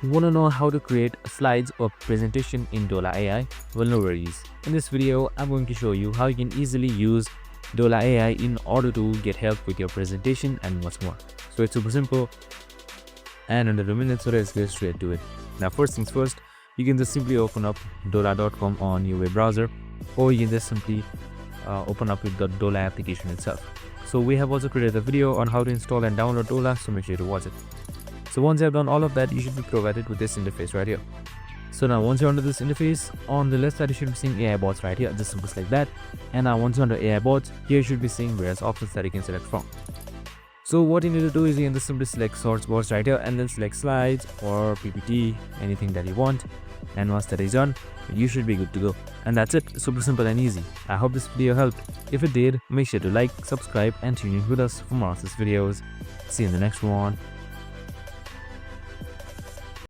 You want to know how to create slides or presentation in Dola AI? Well, no worries. In this video, I'm going to show you how you can easily use Dola AI in order to get help with your presentation and much more. So it's super simple and under 2 minutes, so let's get straight to it. Now, first things first, you can just simply open up Dola.com on your web browser, or you can just simply open up with the Dola application itself. So we have also created a video on how to install and download Dola, so make sure to watch it. So once you have done all of that, you should be provided with this interface right here. So now once you're under this interface, on the left side you should be seeing AI bots right here, just simple like that. And now once you're under AI bots, here you should be seeing various options that you can select from. So what you need to do is you can just simply select source bots right here and then select slides or PPT, anything that you want. And once that is done, you should be good to go. And that's it, super simple and easy. I hope this video helped. If it did, make sure to like, subscribe and tune in with us for more of these videos. See you in the next one.